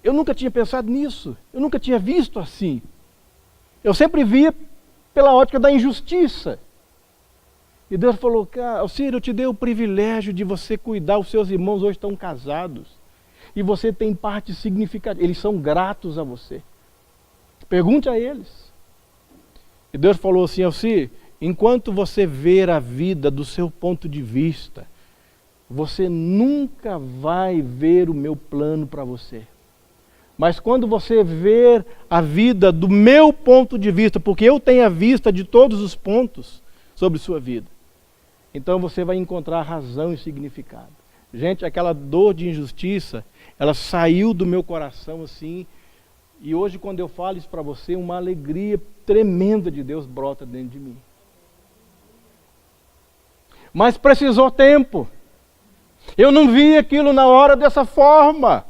eu nunca tinha pensado nisso, eu nunca tinha visto assim. Eu sempre via pela ótica da injustiça. E Deus falou, cara, Alcir, eu te dei o privilégio de você cuidar, os seus irmãos hoje estão casados. E você tem parte significativa, eles são gratos a você. Pergunte a eles. E Deus falou assim, Alcir, enquanto você ver a vida do seu ponto de vista, você nunca vai ver o meu plano para você. Mas quando você ver a vida do meu ponto de vista, porque eu tenho a vista de todos os pontos sobre sua vida, então você vai encontrar razão e significado. Gente, aquela dor de injustiça, ela saiu do meu coração assim, e hoje quando eu falo isso para você, uma alegria tremenda de Deus brota dentro de mim. Mas precisou tempo. Eu não vi aquilo na hora dessa forma.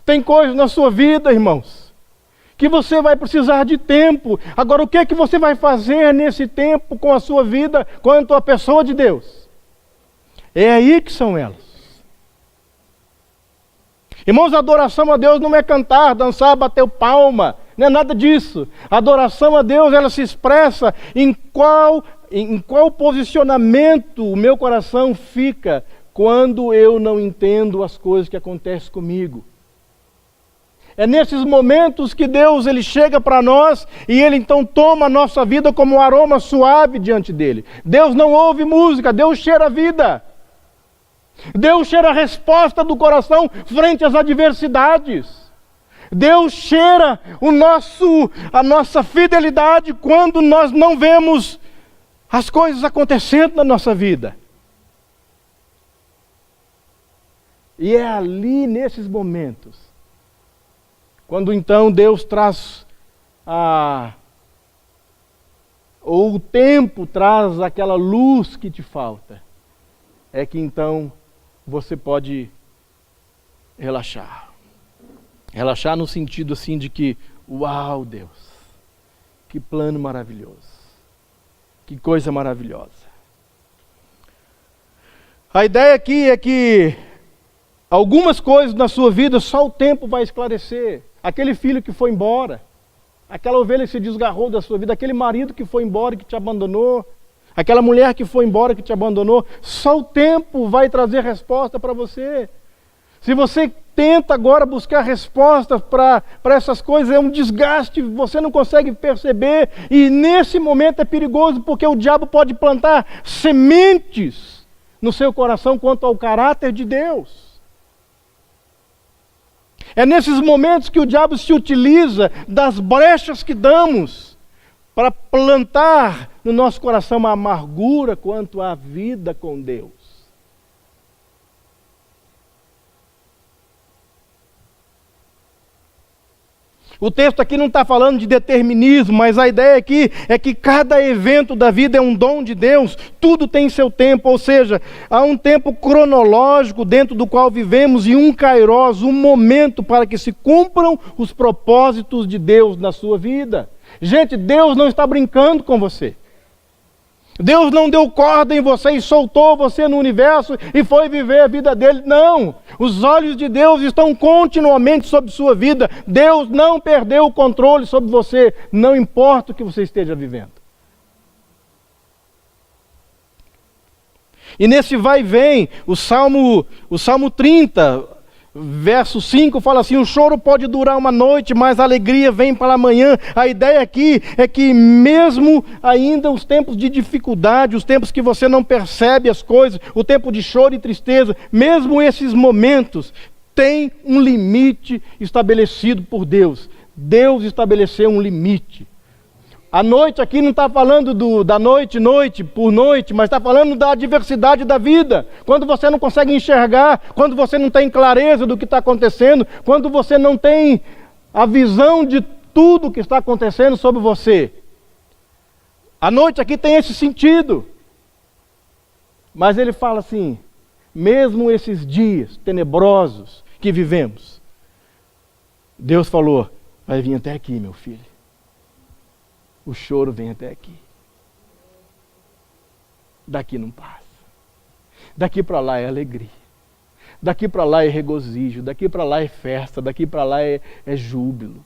Tem coisas na sua vida, irmãos, que você vai precisar de tempo. Agora, o que é que você vai fazer nesse tempo com a sua vida quanto à pessoa de Deus? É aí que são elas. Irmãos, a adoração a Deus não é cantar, dançar, bater palma, não é nada disso. A adoração a Deus, ela se expressa em qual posicionamento o meu coração fica quando eu não entendo as coisas que acontecem comigo. É nesses momentos que Deus ele chega para nós e Ele então toma a nossa vida como um aroma suave diante dEle. Deus não ouve música, Deus cheira a vida. Deus cheira a resposta do coração frente às adversidades. Deus cheira a nossa fidelidade quando nós não vemos as coisas acontecendo na nossa vida. E é ali, nesses momentos, quando então Deus traz ou o tempo traz aquela luz que te falta, é que então você pode relaxar. Relaxar no sentido assim de que, uau, Deus, que plano maravilhoso, que coisa maravilhosa. A ideia aqui é que algumas coisas na sua vida só o tempo vai esclarecer. Aquele filho que foi embora, aquela ovelha que se desgarrou da sua vida, aquele marido que foi embora e que te abandonou, aquela mulher que foi embora que te abandonou, só o tempo vai trazer resposta para você. Se você tenta agora buscar respostas para essas coisas, é um desgaste, você não consegue perceber, e nesse momento é perigoso, porque o diabo pode plantar sementes no seu coração quanto ao caráter de Deus. É nesses momentos que o diabo se utiliza das brechas que damos para plantar no nosso coração uma amargura quanto à vida com Deus. O texto aqui não está falando de determinismo, mas a ideia aqui é que cada evento da vida é um dom de Deus, tudo tem seu tempo, ou seja, há um tempo cronológico dentro do qual vivemos e um kairos, um momento para que se cumpram os propósitos de Deus na sua vida. Gente, Deus não está brincando com você. Deus não deu corda em você e soltou você no universo e foi viver a vida dele. Não! Os olhos de Deus estão continuamente sobre sua vida. Deus não perdeu o controle sobre você, não importa o que você esteja vivendo. E nesse vai e vem, o Salmo 30, verso 5 fala assim: o choro pode durar uma noite, mas a alegria vem pela manhã. A ideia aqui é que mesmo ainda os tempos de dificuldade, os tempos que você não percebe as coisas, o tempo de choro e tristeza, mesmo esses momentos, tem um limite estabelecido por Deus. Deus estabeleceu um limite. A noite aqui não está falando da noite por noite, mas está falando da diversidade da vida. Quando você não consegue enxergar, quando você não tem clareza do que está acontecendo, quando você não tem a visão de tudo que está acontecendo sobre você. A noite aqui tem esse sentido. Mas ele fala assim, mesmo esses dias tenebrosos que vivemos, Deus falou, vai vir até aqui, meu filho. O choro vem até aqui. Daqui não passa. Daqui para lá é alegria. Daqui para lá é regozijo. Daqui para lá é festa. Daqui para lá é júbilo.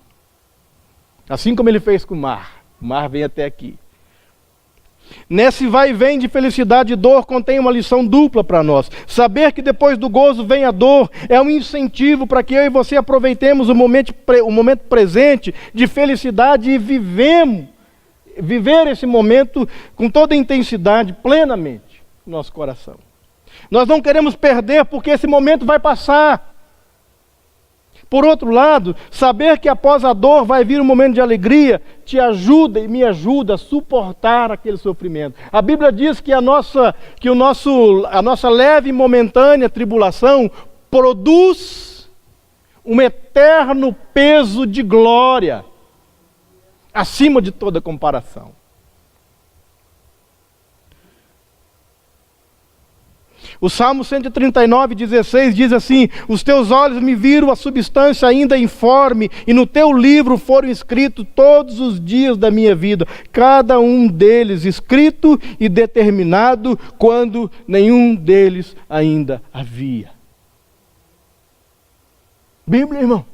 Assim como ele fez com o mar. O mar vem até aqui. Nesse vai e vem de felicidade e dor contém uma lição dupla para nós. Saber que depois do gozo vem a dor é um incentivo para que eu e você aproveitemos o momento presente de felicidade e viver esse momento com toda a intensidade, plenamente, no nosso coração. Nós não queremos perder porque esse momento vai passar. Por outro lado, saber que após a dor vai vir um momento de alegria, te ajuda e me ajuda a suportar aquele sofrimento. A Bíblia diz que a nossa leve e momentânea tribulação produz um eterno peso de glória, acima de toda comparação. O Salmo 139:16 diz assim: os teus olhos me viram a substância ainda informe, e no teu livro foram escritos todos os dias da minha vida, cada um deles escrito e determinado, quando nenhum deles ainda havia. Bíblia, irmão.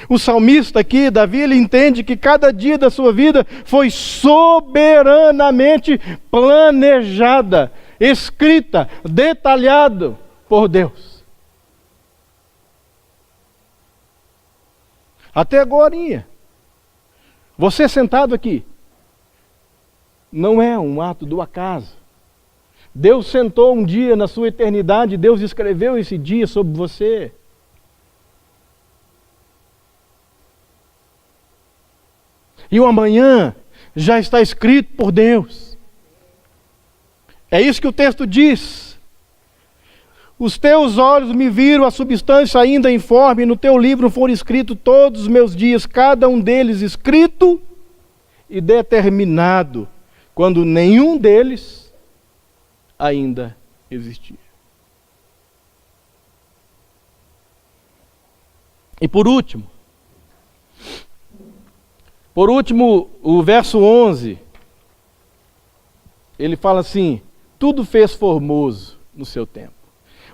O salmista aqui, Davi, ele entende que cada dia da sua vida foi soberanamente planejada, escrita, detalhado por Deus. Até agorinha, você sentado aqui, não é um ato do acaso. Deus sentou um dia na sua eternidade, Deus escreveu esse dia sobre você. E o amanhã já está escrito por Deus. É isso que o texto diz. Os teus olhos me viram a substância ainda informe, no teu livro foram escritos todos os meus dias, cada um deles escrito e determinado, quando nenhum deles ainda existia. E por último, o verso 11, ele fala assim: tudo fez formoso no seu tempo.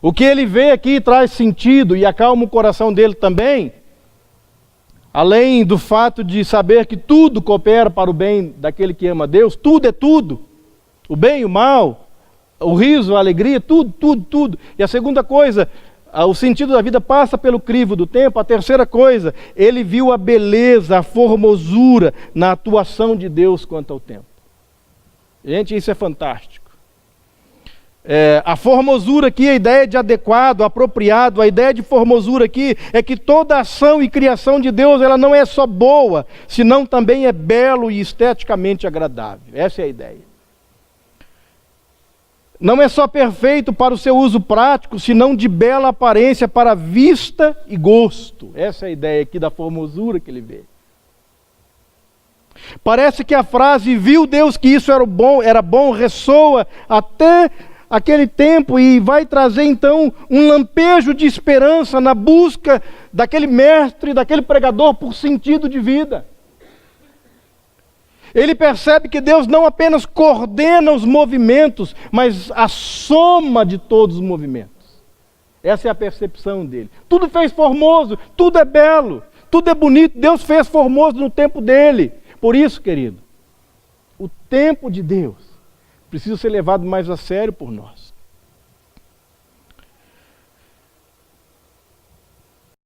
O que ele vê aqui traz sentido e acalma o coração dele também, além do fato de saber que tudo coopera para o bem daquele que ama Deus, tudo é tudo, o bem e o mal, o riso, a alegria, tudo. E a segunda coisa, O sentido da vida passa pelo crivo do tempo. A terceira coisa, ele viu a beleza, a formosura na atuação de Deus quanto ao tempo. Gente, isso é fantástico. A formosura aqui, a ideia de adequado, apropriado, a ideia de formosura aqui é que toda ação e criação de Deus, ela não é só boa, senão também é belo e esteticamente agradável. Essa é a ideia. Não é só perfeito para o seu uso prático, senão de bela aparência para vista e gosto. Essa é a ideia aqui da formosura que ele vê. Parece que a frase "viu Deus que isso era bom" ressoa até aquele tempo e vai trazer então um lampejo de esperança na busca daquele mestre, daquele pregador por sentido de vida. Ele percebe que Deus não apenas coordena os movimentos, mas a soma de todos os movimentos. Essa é a percepção dele. Tudo fez formoso, tudo é belo, tudo é bonito. Deus fez formoso no tempo dele. Por isso, querido, o tempo de Deus precisa ser levado mais a sério por nós.